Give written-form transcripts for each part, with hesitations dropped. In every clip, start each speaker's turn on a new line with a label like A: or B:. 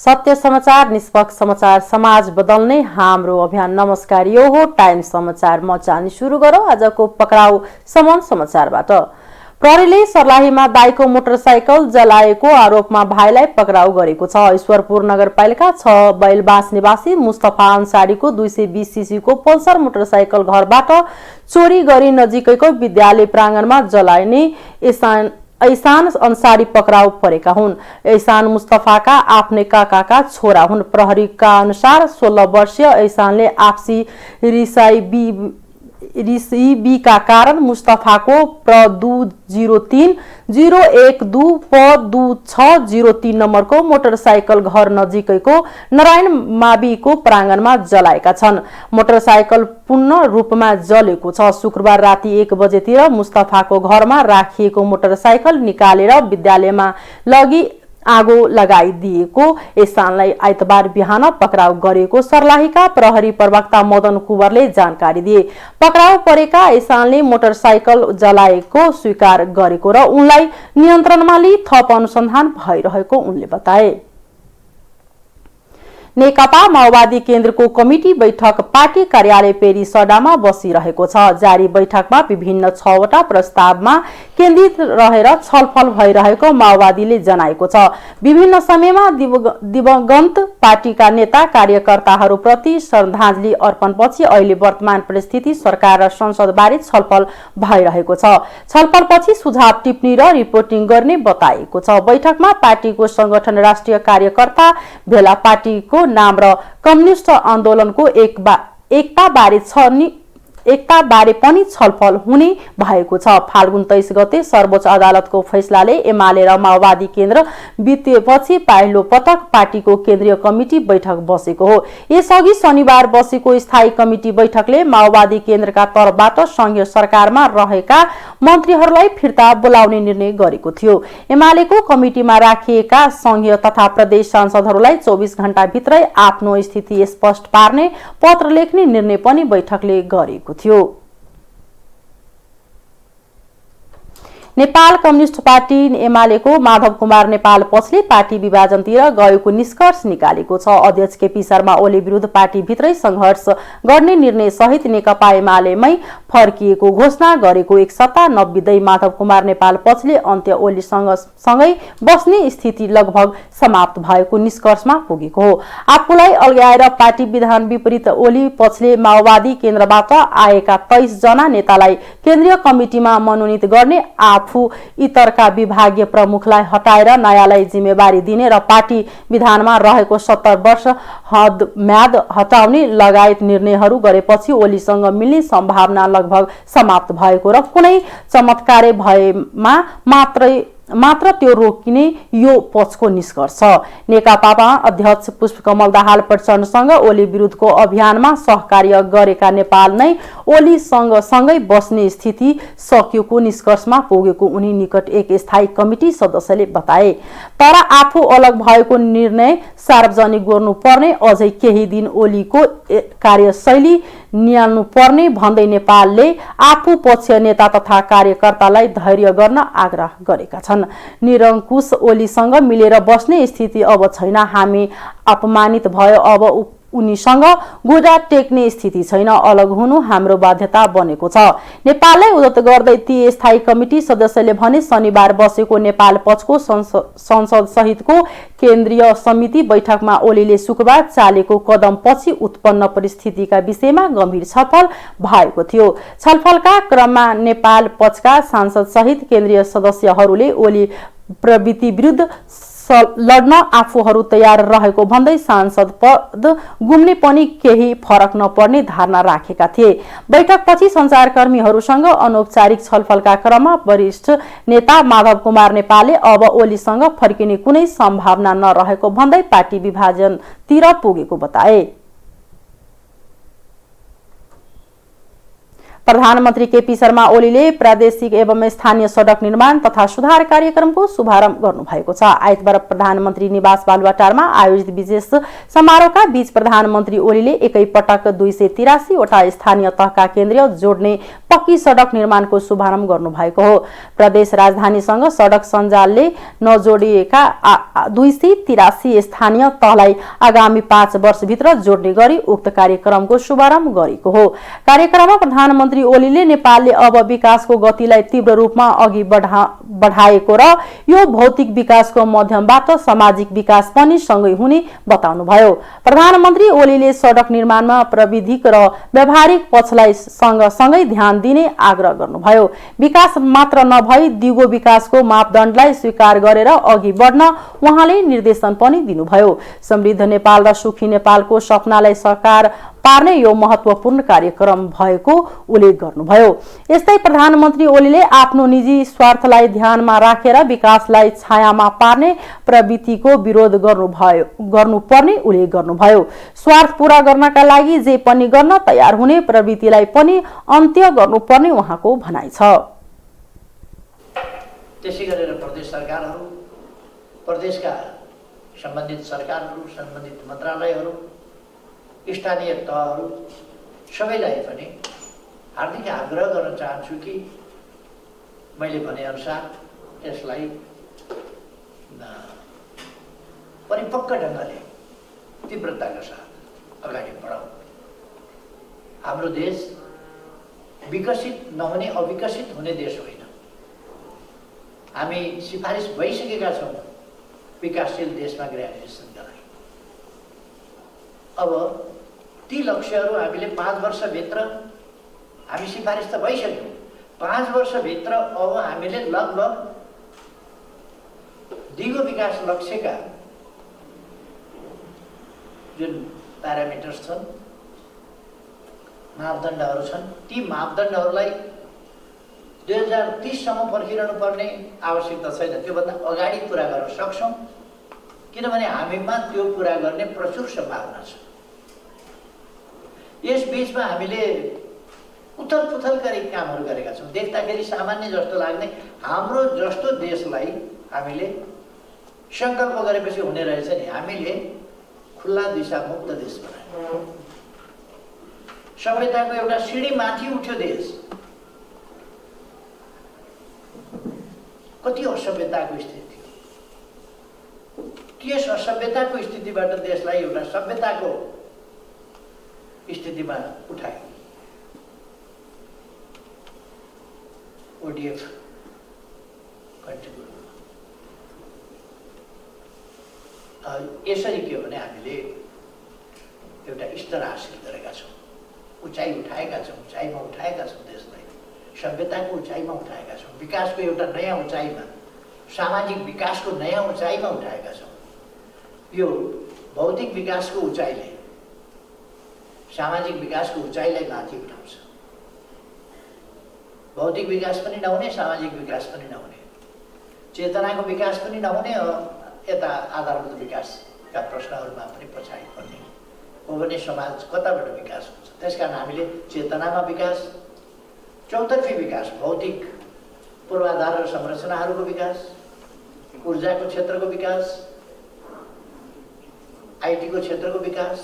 A: सत्य समाचार, निष्पक्ष समाचार, समाज बदल्ने हाम्रो अभियान। नमस्कार, यो हो टाइम समाचार। म चाहनी सुरु गरौँ आजको पक्राउ समन समाचारबाट। प्रहरीले सर्लाहीमा दाइको मोटरसाइकल जलाएको आरोपमा भाइलाई पक्राउ गरेको छ। ईश्वरपुर नगरपालिका 6 बैलबास निवासी मुस्तफा अन्सारीको 220 सीसीको पल्सर मोटरसाइकल घरबाट चोरी गरी नजिकैको विद्यालय प्राङ्गणमा जलाइने ऐसान अन्सारी पक्राउ परेका हुन्। ऐसान मुस्तफाका आफ्नै काकाका छोरा हुन्। प्रहरीका अनुसार 16 वर्षीय ऐसानले आपसी रिसाइबीका कारण मुस्तफाको प्र 203-012-प2603 नम्बरको मोटरसाइकल घर नजिकैको नारायण माविको प्राङ्गणमा जलाएका छन्। मोटरसाइकल पूर्ण रूपमा जलेको छ। शुक्रबार राति 1 बजेतिर मुस्तफाको घरमा राखिएको मोटरसाइकल निकालेर विद्यालयमा लगी आगो लगाइदिएको ऐसानलाई आइतबार बिहान पक्राउ गरेको सर्लाहीका प्रहरी प्रवक्ता मदन कुवरले जानकारी दिए। पक्राउ परेका ऐसानले मोटरसाइकल जलाएको स्वीकार गरेको र उनलाई नियन्त्रणमा लिई थप अनुसन्धान भइरहेको उनले बताए। नेकपा माओवादी केन्द्रको कमिटी बैठक पार्टी कार्यालय पेरी सडामा बसिरहेको छ। जारी बैठकमा विभिन्न 6 वटा प्रस्तावमा केन्द्रित रहेर छलफल भइरहेको माओवादीले जनाएको छ। विभिन्न समयमा दिवंगत पार्टीका नेता कार्यकर्ताहरूप्रति श्रद्धाञ्जली अर्पणपछि अहिले वर्तमान परिस्थिति, सरकार र संसदबारे छलफल भइरहेको छ। छलफलपछि सुझाव टिप्पणी र रिपोर्टिङ गर्ने बताएको छ। बैठकमा पार्टीको संगठन, राष्ट्रिय कार्यकर्ता भेला, पार्टीको नाम र कम्युनिस्ट आन्दोलनको एकता बारे पनि छलफल हुने भएको छ। फाल्गुन 23 गते सर्वोच्च अदालतको फैसलाले एमाले र माओवादी केन्द्र बितेपछि पहिलो पटक पार्टीको केन्द्रीय कमिटी बैठक बसेको हो। यसअघि शनिबार बसेको स्थायी कमिटी बैठकले माओवादी केन्द्रका तर्फबाट संघीय सरकारमा रहेका मन्त्रीहरूलाई फिर्ता बोलाउने निर्णय गरेको थियो। एमालेको कमिटीमा राखिएका संघीय तथा प्रदेश सांसदहरूलाई 24 घण्टाभित्रै आफ्नो स्थिति स्पष्ट पार्ने पत्र लेख्ने निर्णय पनि बैठकले गरेको थियो। नेपाल कम्युनिस्ट पार्टी एमालेको माधव कुमार नेपाल पछले पार्टी विभाजनतिर गएको निष्कर्ष निकालेको छ। अध्यक्ष केपी शर्मा ओली विरुद्ध पार्टीभित्रै संघर्ष गर्ने निर्णय सहित नेकपा एमालेमै फर्किएको घोषणा गरेको एक सत्ता नबित्दै माधव कुमार नेपाल पछले अन्त्य ओलीसँगै बस्ने स्थिति लगभग समाप्त भएको निष्कर्षमा पुगेको हो। आफूलाई अल्झाएर पार्टी विधान विपरीत ओली पछले माओवादी केन्द्रबाट आएका 23 जना नेतालाई केन्द्रीय कमिटीमा मनोनित गर्ने, आफू इतरका विभागीय प्रमुखलाई हटाएर नयाँलाई जिम्मेवारी दिने र पार्टी विधानमा रहेको 70 वर्ष हदम्याद हटाउने लगायत निर्णयहरू गरेपछि ओलीसँग मिल्ने सम्भावना लगभग समाप्त भएको र कुनै चमत्कारै भएमा मात्र त्यो रोकिने यो पछको निष्कर्ष छ। नेकपामा अध्यक्ष पुष्पकमल दाहाल प्रचण्डसँग ओली विरुद्धको अभियानमा सहकार्य गरेका नेपाल नै ओलीसँग सँगै बस्ने स्थिति सकिएको निष्कर्षमा पुगेको उनी निकट एक स्थायी कमिटी सदस्यले बताए। तर आफू अलग भएको निर्णय सार्वजनिक गर्नुपर्ने, अझै केही दिन ओलीको कार्यशैली निहाल्नु पर्ने भन्दै नेपालले आफू पक्षीय नेता तथा कार्यकर्तालाई धैर्य गर्न आग्रह गरेका छन्। निरङ्कुश ओलीसँग मिलेर बस्ने स्थिति अब छैन। हामी अपमानित भयो, अब उनीसँग गोडा टेक्ने स्थिति छैन। अलग हुनु हाम्रो बाध्यता बनेको छ। नेपाललाई उद्धत गर्दै ती स्थायी कमिटी सदस्यले भने शनिबार बसेको नेपाल पक्षको संसद सहितको केन्द्रीय समिति बैठकमा ओलीले शुक्रबार चालेको कदम पछि उत्पन्न परिस्थितिका विषयमा गम्भीर छलफल भएको थियो। छलफलका क्रममा नेपाल पक्षका सांसद सहित केन्द्रीय सदस्यहरूले ओली प्रवृत्ति विरुद्ध लड्न आफूहरू तयार रहेको भन्दै सांसद पद गुम्ने पनि केही फरक नपर्ने धारणा राखेका थिए। बैठकपछि सञ्चारकर्मीहरूसँग अनौपचारिक छलफलका क्रममा वरिष्ठ नेता माधव कुमार नेपालले अब ओलीसँग फर्किने कुनै सम्भावना नरहेको भन्दै पार्टी विभाजनतिर पुगेको बताए। प्रधानमन्त्री केपी शर्मा ओलीले प्रादेशिक एवं स्थानीय सडक निर्माण तथा सुधार कार्यक्रमको शुभारम्भ गर्नुभएको छ। आइतबार प्रधानमन्त्री निवास बालुवाटारमा आयोजित विशेष समारोहका बीच प्रधानमन्त्री ओलीले एकैपटक 283 वटा स्थानीय तहका केन्द्रीय जोड्ने पक्की सडक निर्माणको शुभारम्भ गर्नुभएको हो। प्रदेश राजधानीसँग सडक सञ्जालले नजोडिएका 283 स्थानीय तहलाई आगामी 5 वर्षभित्र जोड्ने गरी उक्त कार्यक्रमको शुभारम्भ गरेको हो। कार्यक्रममा प्रधानमन्त्री ओलीले नेपालले अब विकासको गतिलाई तीव्र रूपमा अघि बढाएको र यो भौतिक विकासको माध्यमबाट सामाजिक विकास पनि सँगै हुने बताउनुभयो। प्रधानमन्त्री ओलीले सडक निर्माणमा प्राविधिक र व्यावहारिक पक्षलाई सँगसँगै ध्यान दिने आग्रह गर्नुभयो। विकास मात्र नभई दिगो विकासको मापदण्डलाई स्वीकार गरेर अघि बढ्न उहाँले निर्देशन पनि दिनुभयो। समृद्ध नेपाल र सुखी नेपालको सपनालाई साकार पार्ने यो महत्वपूर्ण कार्यक्रम भएको उल्लेख गर्नुभयो। यस्तै प्रधानमन्त्री ओलीले आफ्नो निजी स्वार्थलाई ध्यानमा राखेर विकासलाई छायामा पार्ने प्रवृत्तिको विरोध गर्नुपर्ने उल्लेख गर्नुभयो। स्वार्थ पूरा गर्नका लागि जे पनि गर्न तयार हुने प्रवृत्तिलाई पनि अन्त्य गर्नुपर्ने उहाँको भनाइ छ।
B: त्यसै गरेर प्रदेश सरकारहरू, प्रदेशका सम्बन्धित सरकारहरू, सम्बन्धित मन्त्रालयहरू, स्थानीय तहहरू सबैलाई पनि हार्दिक आग्रह गर्न चाहन्छु कि मैले भनेअनुसार यसलाई परिपक्व ढङ्गले तीव्रताका साथ अगाडि बढाउँ। हाम्रो देश विकसित नहुने, अविकसित हुने देश होइन। हामी सिफारिस भइसकेका छौँ विकासशील देशमा ग्रेजुएसन गराइ। अब ती लक्ष्यहरू हामीले 5 वर्षभित्र हामी सिफारिस त भइसक्यौँ। 5 वर्षभित्र अब हामीले लगभग दिगो विकास लक्ष्यका जुन प्यारामिटर्स छन्, मापदण्डहरू छन्, ती मापदण्डहरूलाई 2030 सम्म पर्खिरहनु पर्ने आवश्यकता छैन। त्योभन्दा अगाडि पुरा गर्न सक्छौँ, किनभने हामीमा त्यो पुरा गर्ने प्रचुर सम्भावना छ। यस बीचमा हामीले उथल पुथल गरी कामहरू गरेका छौँ। देख्दाखेरि सामान्य जस्तो लाग्ने हाम्रो जस्तो देशलाई हामीले सङ्कल्प गरेपछि हुने रहेछ नि। हामीले खुल्ला दिशामुक्त देश बनायौँ। सभ्यताको एउटा सिँढी माथि उठ्यो देश। कति असभ्यताको स्थिति थियो, त्यस असभ्यताको स्थितिबाट देशलाई एउटा सभ्यताको स्थितिमा उठायो। ओडिएफ कन्ट्रीको यसरी के हो भने हामीले एउटा स्तर हासिल गरेका छौँ, उचाइ उठाएका छौँ, उचाइमा उठाएका छौँ देशलाई, सभ्यताको उचाइमा उठाएका छौँ, विकासको एउटा नयाँ उचाइमा, सामाजिक विकासको नयाँ उचाइमा उठाएका छौँ। यो भौतिक विकासको उचाइले सामाजिक विकासको उचाइलाई माथि उठाउँछ। भौतिक विकास पनि नहुने, सामाजिक विकास पनि नहुने, चेतनाको विकास पनि नहुने, यता आधारभूत विकासका प्रश्नहरूमा पनि पछाडि पर्ने हो भने समाज कताबाट विकास हुन्छ? त्यसकारण हामीले चेतनामा विकास, चौतर्फी विकास, भौतिक पूर्वाधार र संरचनाहरूको विकास, ऊर्जाको क्षेत्रको विकास, आइटीको क्षेत्रको विकास,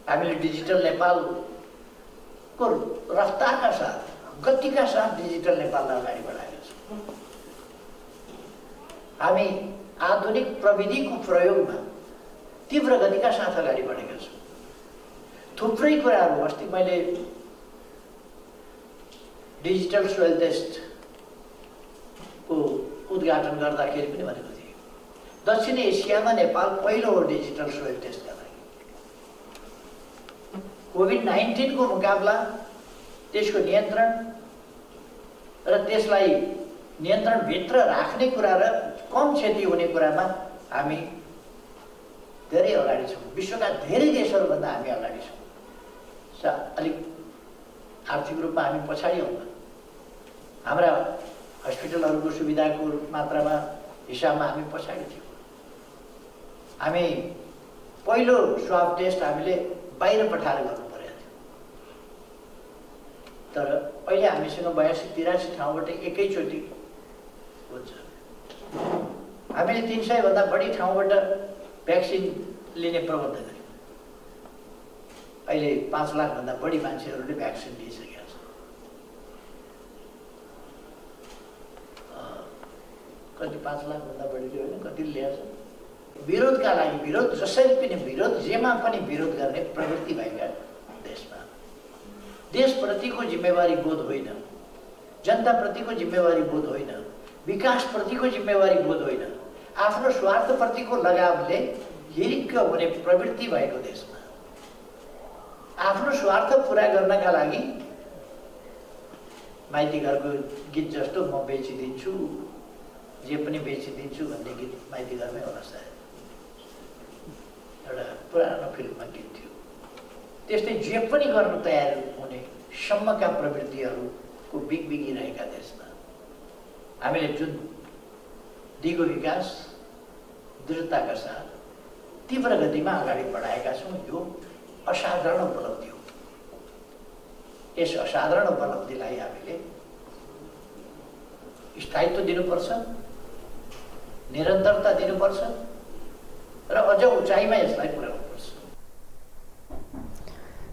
B: हामीले डिजिटल नेपालको रफ्तारका साथ, गतिका साथ डिजिटल नेपाललाई अगाडि बढाएका छौँ। हामी आधुनिक प्रविधिको प्रयोगमा तीव्र गतिका साथ अगाडि बढेका छौँ। थुप्रै कुराहरू, अस्ति मैले डिजिटल सोइल टेस्टको उद्घाटन गर्दाखेरि पनि भनेको थिएँ, दक्षिण एसियामा नेपाल पहिलो हो डिजिटल सोइल टेस्टका लागि। कोभिड-19 को मुकाबला, त्यसको नियन्त्रण र त्यसलाई नियन्त्रणभित्र राख्ने कुरा र कम क्षति हुने कुरामा हामी धेरै अगाडि छौँ। विश्वका धेरै देशहरूभन्दा हामी अगाडि छौँ। अलिक आर्थिक रूपमा हामी पछाडि हौँ। हाम्रा हस्पिटलहरूको सुविधाको मात्रामा हिसाबमा हामी पछाडि थियौँ। हामी पहिलो स्वाब टेस्ट हामीले बाहिर पठाएर गर्नु परेको थियो, तर अहिले हामीसँग 82-83 ठाउँबाट एकैचोटि हुन्छ। हामीले 300 भन्दा बढी ठाउँबाट भ्याक्सिन लिने प्रबन्ध गर्यौँ। अहिले 5 लाख भन्दा बढी मान्छेहरूले भ्याक्सिन लिइसकेका छन्। कति 5 लाख भन्दा बढी होइन, कति ल्याएको छ। विरोधका लागि विरोध, जसरी पनि विरोध, जेमा पनि विरोध गर्ने प्रवृत्ति भएका देशमा देशप्रतिको जिम्मेवारी बोध होइन, जनताप्रतिको जिम्मेवारी बोध होइन, विकासप्रतिको जिम्मेवारी बोध होइन, आफ्नो स्वार्थप्रतिको लगावले हिरिक्क हुने प्रवृत्ति भएको देशमा आफ्नो स्वार्थ पुरा गर्नका लागि माइती घरको गीत जस्तो म बेचिदिन्छु, जे पनि बेचिदिन्छु भन्ने गीत माइती घरमै होला सायद, एउटा पुरानो फिल्ममा गीत थियो। त्यस्तै जे पनि गर्न तयार हुने सम्मका प्रवृत्तिहरूको बिगबिगिरहेका देशमा हामीले जुन दिगो विकास दृढताका साथ तीव्र गतिमा अगाडि बढाएका छौँ, यो असाधारण उपलब्धि हो। यस असाधारण उपलब्धिलाई हामीले स्थायित्व दिनुपर्छ, निरन्तरता दिनुपर्छ र अझ उचाइमा यसलाई पुर्याउनुपर्छ।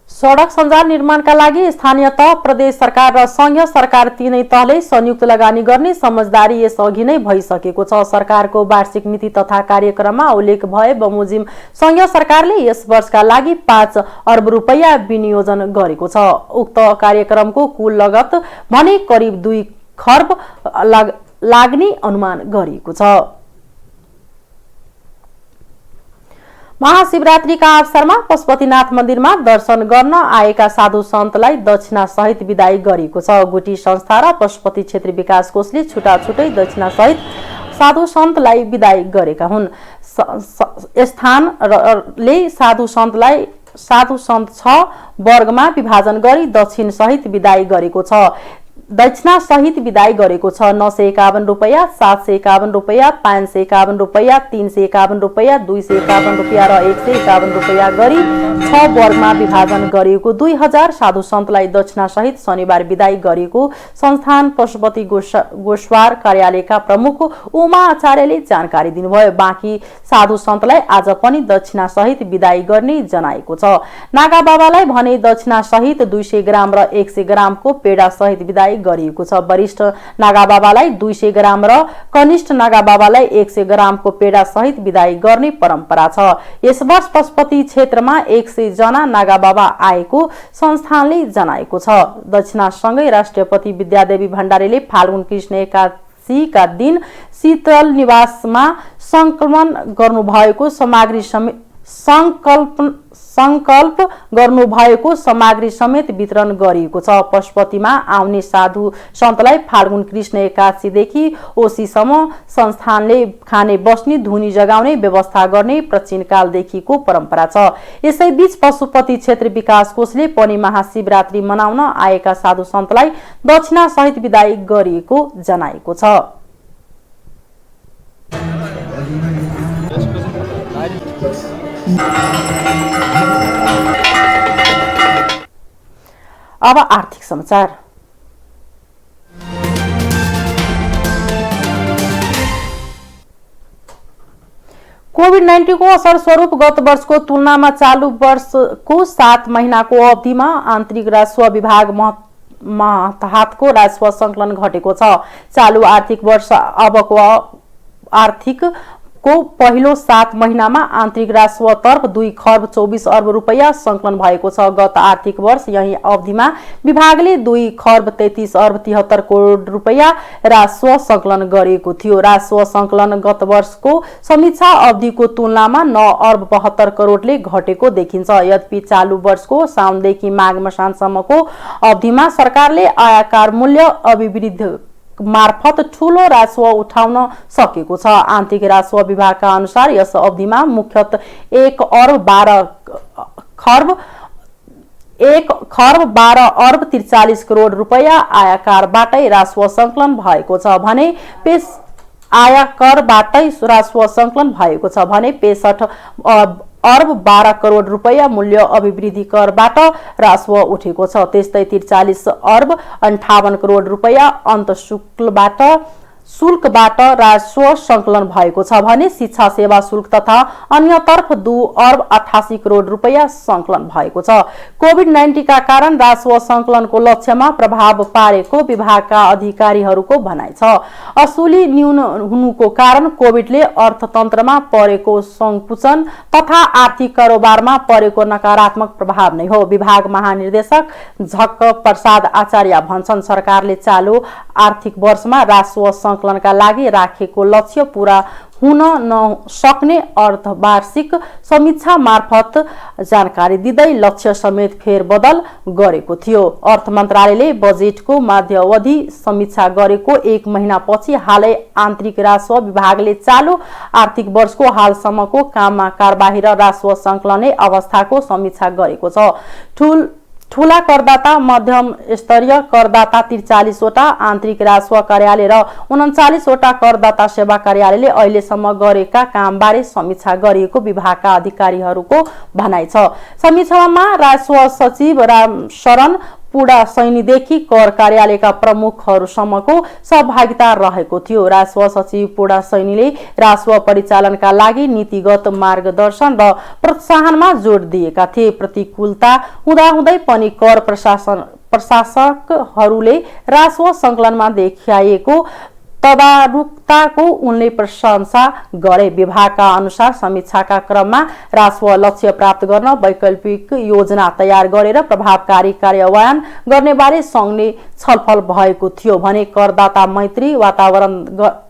A: सडक सञ्जाल निर्माणका लागि स्थानीय तह, प्रदेश सरकार र संघीय सरकार तीनै तहले संयुक्त लगानी गर्ने समझदारी यसअघि नै भइसकेको छ। सरकारको वार्षिक नीति तथा कार्यक्रममा उल्लेख भए बमोजिम संघीय सरकारले यस वर्षका लागि 5 अर्ब रुपैयाँ विनियोजन गरेको छ। उक्त कार्यक्रमको कुल लगत भने करिब 2 खर्ब लाग्ने अनुमान गरिएको छ। महाशिवरात्रिका अवसरमा पशुपतिनाथ मन्दिरमा दर्शन गर्न आएका साधु सन्तलाई दक्षिणा सहित विदाई गरिएको छ। गुटी संस्था र पशुपति क्षेत्र विकास कोषले छुटाछुटै दक्षिणा सहित साधु सन्तलाई विदाई गरेका हुन्। स्थानले साधु सन्त 6 वर्गमा विभाजन गरी दक्षिण सहित विदाई गरेको छ। दक्षिणा सहित विदाई गरेको छ। 951 रुपैयाँ, 751 रुपैयाँ, 551 रुपैयाँ, 351 रुपैयाँ, 251 रुपैयाँ र 151 रुपैयाँ गरी 6 वर्गमा विभाजन गरिएको 2000 साधु सन्तलाई दक्षिणा सहित शनिबार विदाई गरिएको संस्थान पशुपति गोश्वार कार्यालयका प्रमुख उमा आचार्यले जानकारी दिनुभयो। बाँकी साधु सन्तलाई आज पनि दक्षिणा सहित विदाई गर्ने जनाएको छ। नागा बाबालाई भने दक्षिणा सहित 200 ग्राम र 100 ग्रामको पेडा सहित विदाई गरिएको छ। वरिष्ठ नागा बाबालाई 200 ग्राम र कनिष्ठ नागा बाबालाई 100 ग्रामको पेडा सहित विदाई गर्ने परम्परा छ। यस वर्ष पशुपति क्षेत्रमा 100 जना नागा बाबा आएको संस्थानले जनाएको छ। दक्षिणासँगै राष्ट्रपति विद्यादेवी भण्डारीले फाल्गुन कृष्ण एकादशीका दिन शीतल निवासमा संकलन गर्नुभएको संकल्प गर्नुभएको सामग्री समेत वितरण गरिएको छ। पशुपतिमा आउने साधु सन्तलाई फाल्गुन कृष्ण एकादशीदेखि ओशीसम्म संस्थानले खाने बस्ने धुनी जगाउने व्यवस्था गर्ने प्राचीन कालदेखिको परम्परा छ। यसैबीच पशुपति क्षेत्र विकास कोषले पनि महाशिवरात्रि मनाउन आएका साधु सन्तलाई दक्षिणा सहित विदाई गरिएको जनाएको छ। अब आर्थिक समाचार। कोभिड-19 को असर स्वरूप गत वर्षको तुलनामा चालू वर्षको 7 महिनाको अवधिमा आन्तरिक राजस्व विभाग मातहतको राजस्व संकलन घटेको छ। चालू आर्थिक वर्ष अबको आर्थिकको पहिलो 7 महिनामा आन्तरिक राजस्व तर्फ 2 खर्ब 24 अर्ब रुपैयाँ संकलन भएको छ। गत आर्थिक वर्ष यही अवधिमा विभागले 2 खर्ब 33 अर्ब 73 करोड रुपैयाँ राजस्व संकलन गरेको थियो। राजस्व संकलन गत वर्षको समीक्षा अवधिको तुलनामा 9 अर्ब 72 करोडले घटेको देखिन्छ। यद्यपि चालू वर्षको साउनदेखि माघ मसान्तसम्मको अवधिमा सरकारले आयकर मूल्य अभिवृद्धि मार्फत ठूलो राजस्व उठाउन सकेको छ। आन्तरिक राजस्व विभागका अनुसार यस अवधिमा मुख्यतः 1 खर्ब 12 अर्ब 43 करोड रुपैयाँ आयकरबाटै राजस्व संकलन भएको छ भने आयकरबाटै राजस्व संकलन भएको छ भने 65 अर्ब 12 करोड रुपैयाँ मूल्य अभिवृद्धि करबाट राजस्व उठेको छ। त्यस्तै 43 अर्ब 58 करोड रुपैयाँ शुल्कबाट राजस्व संकलन भएको छ भने शिक्षा सेवा शुल्क तथा अन्यतर्फ 2 अर्ब 88 करोड रुपैयाँ संकलन भएको छ। कोभिड-19 का कारण राजस्व संकलनको लक्ष्यमा प्रभाव पारेको विभागका अधिकारीहरूको भनाइ छ। असुली न्यून हुनुको कारण कोभिडले अर्थतन्त्रमा परेको संकुचन तथा आर्थिक कारोबारमा परेको नकारात्मक प्रभाव नै हो। विभाग महानिर्देशक झक्क प्रसाद आचार्य भन्छन्, सरकारले चालू आर्थिक वर्षमा राजस्व संकलनका लागि राखेको लक्ष्य पूरा हुन नसक्ने अर्धवार्षिक समीक्षा मार्फत जानकारी दिँदै लक्ष्य समेत फेरबदल गरेको थियो। अर्थ मन्त्रालयले बजेटको मध्यावधि समीक्षा गरेको 1 महिनापछि हालै आन्तरिक राजस्व विभागले चालू आर्थिक वर्षको हालसम्मको काममा कारबाही र राजस्व संकलने अवस्थाको समीक्षा गरेको छ। ठूला करदाता, मध्यम स्तरीय करदाता 43 वटा आन्तरिक राजस्व कार्यालय र 39 वटा करदाता सेवा कार्यालयले अहिलेसम्म गरेका कामबारे समीक्षा गरिएको विभागका अधिकारीहरूको भनाइ छ। समीक्षामा राजस्व सचिव रामशरण पुडा सैनीदेखि कर कार्यालयका प्रमुखहरूसम्मको सहभागिता रहेको थियो। राजस्व सचिव पुडा सैनीले राजस्व परिचालनका लागि नीतिगत मार्गदर्शन र प्रोत्साहनमा जोड दिएका थिए। प्रतिकूलता हुँदाहुँदै पनि कर प्रशासकहरूले राजस्व संकलनमा देखाइएको तदारुकताको उनले प्रशंसा गरे। विभागका अनुसार समीक्षाका क्रममा राजस्व लक्ष्य प्राप्त गर्न वैकल्पिक योजना तयार गरेर प्रभावकारी कार्यान्वयन गर्ने बारे सँगले छलफल भएको थियो भने करदाता मैत्री वातावरण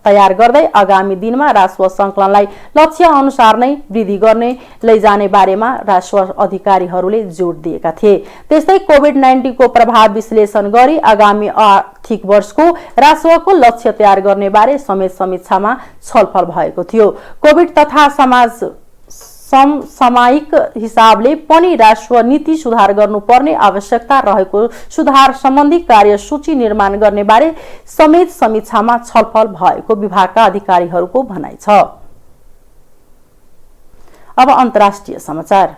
A: तयार गर्दै आगामी दिनमा राजस्व संकलनलाई लक्ष्य अनुसार नै वृद्धि गर्ने लैजाने बारेमा राजस्व अधिकारीहरूले जोड दिएका थिए। त्यस्तै कोभिड-19 को प्रभाव विश्लेषण गरी आगामी आर्थिक वर्षको राजस्वको लक्ष्य तयार गर्ने बारे समेत समीक्षामा छलफल भएको थियो। कोभिड तथा समसामयिक हिसाबले पनि राजस्व नीति सुधार गर्नुपर्ने आवश्यकता रहेको सुधार सम्बन्धी कार्यसूची निर्माण गर्ने बारे समेत समीक्षामा छलफल भएको विभागका अधिकारीहरूको भनाइ छ। अब अन्तर्राष्ट्रिय समाचार।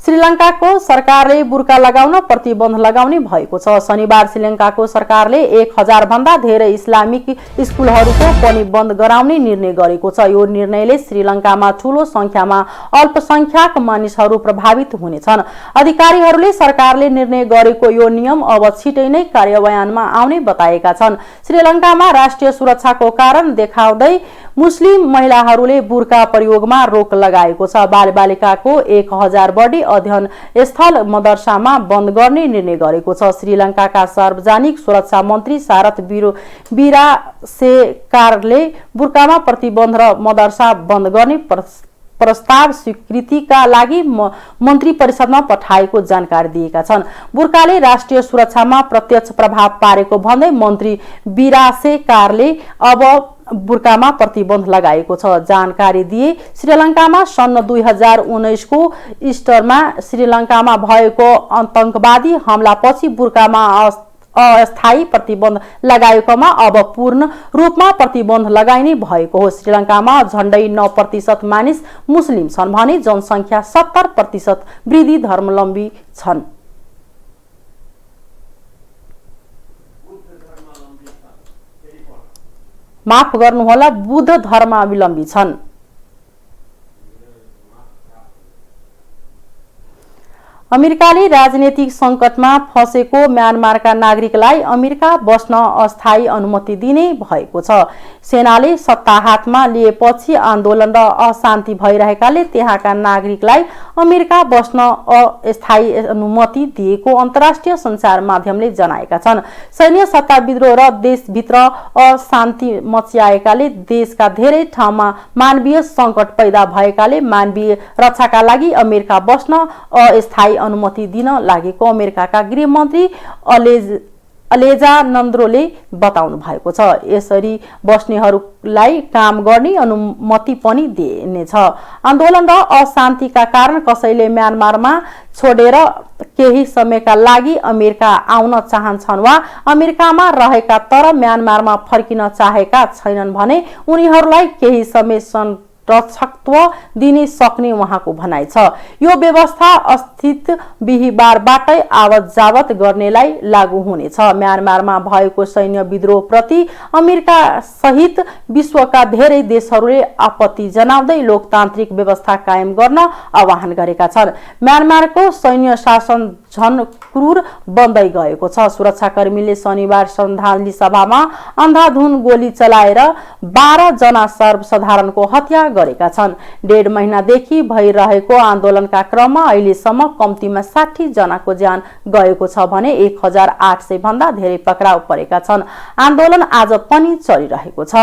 A: श्रीलङ्काको सरकारले बुर्का लगाउन प्रतिबन्ध लगाउने भएको छ। शनिबार श्रीलङ्काको सरकारले 1000 भन्दा धेरै इस्लामिक स्कुलहरूको पनि बन्द गराउने निर्णय गरेको छ। यो निर्णयले श्रीलङ्कामा ठूलो संख्यामा अल्पसंख्यक मानिसहरू प्रभावित हुनेछन्। अधिकारीहरूले सरकारले निर्णय गरेको यो नियम अब छिटै नै कार्यान्वयनमा आउने बताएका छन्। श्रीलङ्कामा राष्ट्रिय सुरक्षाको कारण देखाउँदै मुस्लिम महिलाहरूले बुर्का प्रयोगमा रोक लगाएको छ। बालबालिकाको 1000 बढी अध्ययन स्थल मदरसामा बन्द गर्ने निर्णय गरेको छ। श्रीलङ्काका सार्वजनिक सुरक्षा मन्त्री सारथ वीरसेकारले बुर्कामा प्रतिबन्ध र मदरसा बन्द गर्ने प्रस्ताव स्वीकृतिका लागि मन्त्री परिषदमा पठाएको जानकारी दिएका छन्। बुर्काले राष्ट्रिय सुरक्षामा प्रत्यक्ष प्रभाव पारेको भन्दै मन्त्री वीरसेकारले अब बुर्कामा प्रतिबन्ध लगाएको छ। जानकारी दिए श्रीलङ्कामा सन् 2019 को इस्टरमा श्रीलङ्कामा भएको आतंकवादी हमलापछि बुर्कामा अस्थायी प्रतिबन्ध लगाएकोमा अब पूर्ण रूपमा प्रतिबन्ध लगाइने भएको हो। श्रीलङ्कामा झण्डै 9% मानिस मुस्लिम छन् भने जनसङ्ख्या 70% वृद्धि धर्मावलम्बी छन्। माफ गर्नुहोला, बुद्ध धर्मावलम्बी छन्। अमेरिकाले राजनीतिक संकटमा फसेको म्यानमारका नागरिकलाई अमेरिका बस्न अस्थायी अनुमति दिने भएको छ। सेनाले सत्ता हातमा लिएपछि आन्दोलन र अशान्ति भइरहेकाले त्यहाँका नागरिकलाई अमेरिका बस्न अस्थायी अनुमति दिएको अन्तर्राष्ट्रिय सञ्चार माध्यमले जनाएका छन्। सैन्य सत्ता विद्रोह र देशभित्र अशान्ति मच्याएकाले देशका धेरै ठाउँमा मानवीय संकट पैदा भएकाले मानवीय रक्षाका लागि अमेरिका बस्न अस्थायी अनुमति दिन लागेको अमेरिकाका गृहमन्त्री अलेजा नन्द्रोले बताउनु भएको छ। यसरी बस्नेहरूलाई काम गर्ने अनुमति पनि दिइनेछ। आन्दोलन र अशान्तिका कारण कसैले म्यानमारमा छोडेर केही समयका लागि अमेरिका आउन चाहन्छन् वा अमेरिकामा रहेका तर म्यानमारमा फर्किन चाहेका छैनन् भने उनीहरूलाई केही समय रक्षकत्व दिन सक्ने उहाँको भनाइ छ। यो व्यवस्था अस्थित बिहीबारबाटै आवत जावत गर्नेलाई लागू हुनेछ। म्यानमारमा भएको सैन्य विद्रोह प्रति अमेरिका सहित विश्वका धेरै देशहरूले आपत्ति जनाउँदै लोकतान्त्रिक व्यवस्था कायम गर्न आह्वान गरेका छन्। म्यानमारको सैन्य शासन झन क्रूर बन्दै गएको छ। सुरक्षाकर्मीले शनिबार श्रद्धाञ्जली सभामा अन्धाधुन गोली चलाएर 12 जना सर्वसाधारणको हत्या गरेका छन्। 1.5 महिनादेखि भइरहेको आन्दोलनका क्रममा अहिलेसम्म कम्तीमा 60 जनाको ज्यान गएको छ भने 1800 भन्दा धेरै पक्राउ परेका छन्। आन्दोलन आज पनि चलिरहेको छ।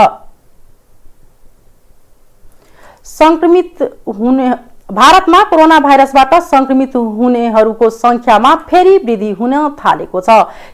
A: भारतमा कोरोना भाइरसबाट संक्रमित हुनेहरूको संख्यामा फेरि वृद्धि हुन थालेको छ।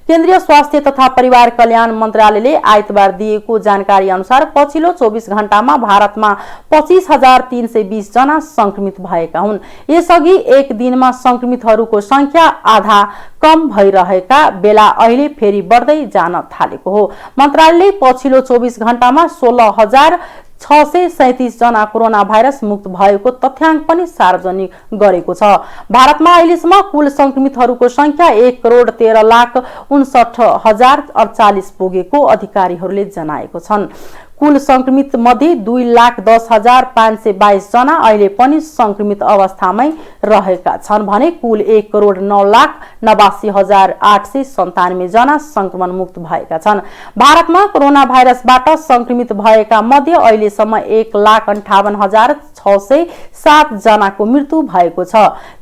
A: केन्द्रीय स्वास्थ्य तथा परिवार कल्याण मन्त्रालयले आइतबार दिएको जानकारी अनुसार पछिल्लो 24 घण्टामा भारतमा 25,320 जना संक्रमित भएका हुन्। यसअघि एक दिनमा संक्रमितहरूको संख्या आधा कम भइरहेका बेला अहिले फेरि बढ्दै जान थालेको हो। मन्त्रालयले पछिल्लो 24 घण्टामा 16,637 जना कोरोना भाइरस मुक्त भएको तथ्याङ्क पनि सार्वजनिक गरेको छ। भारतमा अहिलेसम्म कुल संक्रमितहरूको संख्या 1,59,60,048 पुगेको अधिकारीहरूले जनाएको छन्। कुल संक्रमित मध्ये 2,10,522 जना अहिले पनि संक्रमित अवस्थामै रहेका छन् भने कुल 1,09,89,897 जना संक्रमण मुक्त भएका छन्। भारतमा कोरोना भाइरसबाट संक्रमित भएका मध्ये अहिलेसम्म 1,58,607 जनाको मृत्यु भएको छ।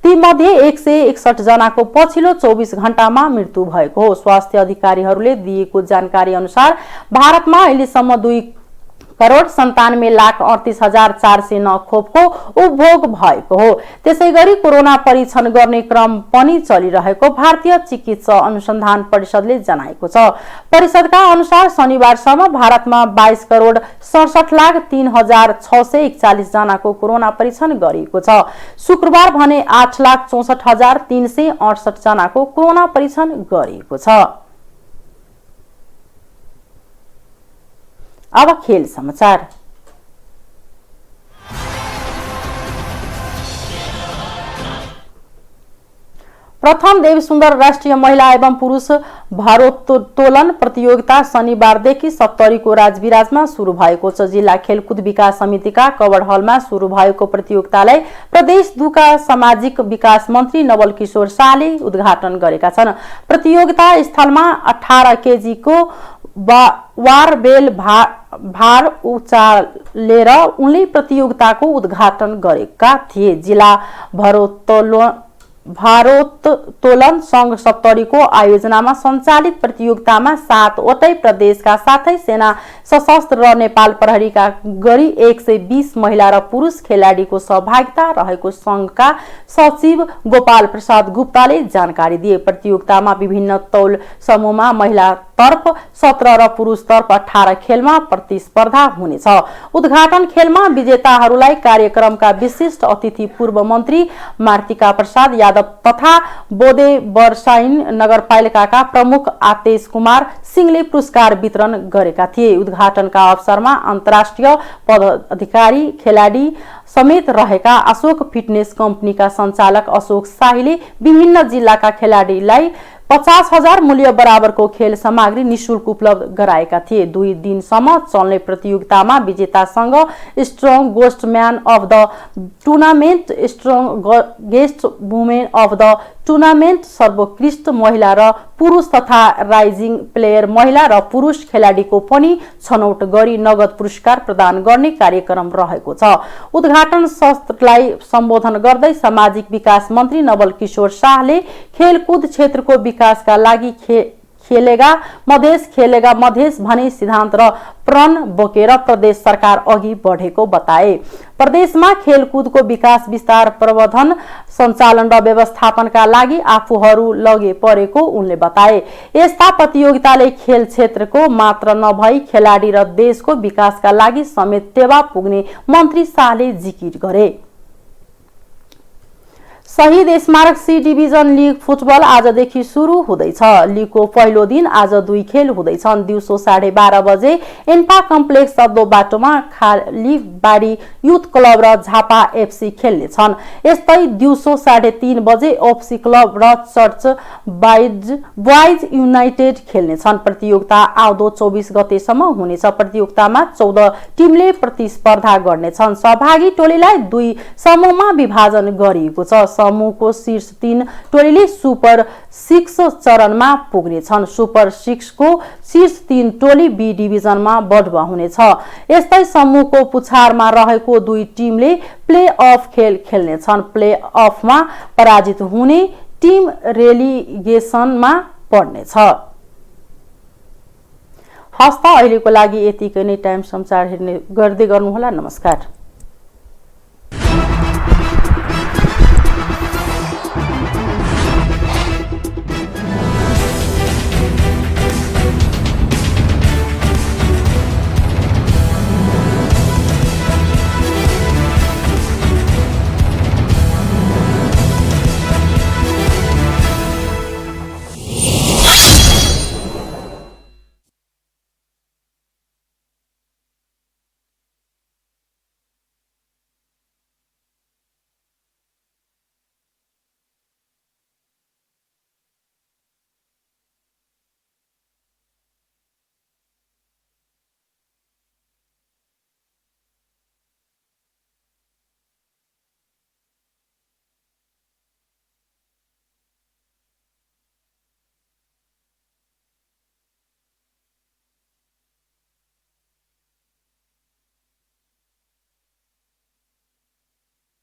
A: ती मध्ये 161 जनाको पछिल्लो 24 घण्टामा मृत्यु भएको हो। स्वास्थ्य अधिकारीहरूले दिएको जानकारी अनुसार भारतमा अहिलेसम्म 2,97,38,409 खोपको उपभोग भएको हो। त्यसैगरी कोरोना परीक्षण गर्ने क्रम पनि चलिरहेको भारतीय चिकित्सा अनुसन्धान परिषदले जनाएको छ। परिषदका अनुसार शनिबारसम्म भारतमा 22,67,03,641 जनाको कोरोना परीक्षण गरिएको छ। शुक्रबार भने 8,64,368 जनाको कोरोना परीक्षण गरिएको छ। अब खेल समाचार। प्रथम देवसुन्दर राष्ट्रिय महिला एवं पुरुष भारोत्तोलन प्रतियोगिता शनिबारदेखि सप्तरीको राजविराजमा सुरु भएको छ। जिल्ला खेलकुद विकास समितिका कवड हलमा सुरु भएको प्रतियोगितालाई प्रदेश 2 का सामाजिक विकास मन्त्री नवल किशोर शाहले उद्घाटन गरेका छन्। प्रतियोगिता स्थलमा 18 केजी को वारबेल भार उचालेर उनले प्रतियोगिताको उद्घाटन गरेका थिए। जिल्ला भारोत्तोलन संघ सप्तरीको आयोजनामा सञ्चालित प्रतियोगितामा 7 वटै प्रदेशका साथै सेना सशस्त्र र नेपाल प्रहरीका गरी 120 महिला र पुरुष खेलाडीको सहभागिता रहेको संघका सचिव गोपाल प्रसाद गुप्ताले जानकारी दिए। प्रतियोगितामा विभिन्न तौल समूहमा महिला तर्फ 17 र पुरुष तर्फ 18 खेलमा प्रतिस्पर्धा हुनेछ। उद्घाटन खेलमा विजेताहरूलाई कार्यक्रमका विशिष्ट अतिथि पूर्व मन्त्री मार्तिका प्रसाद यादव तथा बोदे बर्साइन नगरपालिकाका प्रमुख आतेश कुमार सिंहले पुरस्कार वितरण गरेका थिए। उद्घाटनका अवसरमा अन्तर्राष्ट्रिय पदाधिकारी खेलाडी समेत रहेका अशोक फिटनेस कम्पनीका सञ्चालक अशोक शाहीले विभिन्न जिल्लाका खेलाडीलाई 50,000 मूल्य बराबरको खेल सामग्री निशुल्क उपलब्ध गराएका थिए। 2 दिनसम्म चल्ने प्रतियोगितामा विजेतासँग strongest man of the tournament, strongest women of the tournament, सर्वोत्कृष्ट महिला र पुरुष तथा राइजिङ प्लेयर महिला र पुरुष खेलाडीको पनि छनौट गरी नगद पुरस्कार प्रदान गर्ने कार्यक्रम रहेको छ। उद्घाटन सत्रलाई सम्बोधन गर्दै सामाजिक विकास मन्त्री नवल किशोर शाहले खेलकुद क्षेत्रको विकासका लागि खेलेगा मधेस भन्ने सिद्धान्त र प्रण बोकेर प्रदेश सरकार अघि बढेको बताए। प्रदेशमा खेलकुदको विकास विस्तार प्रबन्धन सञ्चालन र व्यवस्थापनका लागि आफूहरू लगे परेको उनले बताए। यस्ता प्रतियोगिताले खेल क्षेत्रको मात्र नभई खेलाडी र देशको विकासका लागि समेत टेवा पुग्ने मन्त्री शाहले जिकिर गरे। शहीद स्मारक सी डिभिजन लीग फुटबल आजदेखि सुरु हुँदैछ। लीगको पहिलो दिन आज 2 खेल हुँदैछन्। दिउँसो 12:30 बजे एन्पा कम्प्लेक्स सद्दो बाटोमा खालीबाडी युथ क्लब र झापा एफसी खेल्नेछन्। यस्तै दिउँसो 3:30 बजे एफसी क्लब र चर्च बॉयज युनाइटेड खेल्नेछन्। प्रतियोगिता आउँदो 24 गतेसम्म हुनेछ। प्रतियोगितामा 14 टिमले प्रतिस्पर्धा गर्नेछन्। सहभागी टोलीलाई 2 समूहमा विभाजन गरिएको छ। समूहको शीर्ष 3 टोलीले सुपर 6 चरणमा पुग्नेछन्। सुपर 6 को शीर्ष 3 टोली बी डिभिजनमा बढुवा हुनेछ। यस्तै समूहको पुछारमा रहेको 2 टिमले प्ले अफ खेल खेल्नेछन्। प्ले अफमा पराजित हुने टिम रेलिगेसनमा पर्नेछ। हस्त अहिलेको लागि यतिकै नै। टाइम समाचार हेर्ने गर्दै गर्नुहोला। नमस्कार।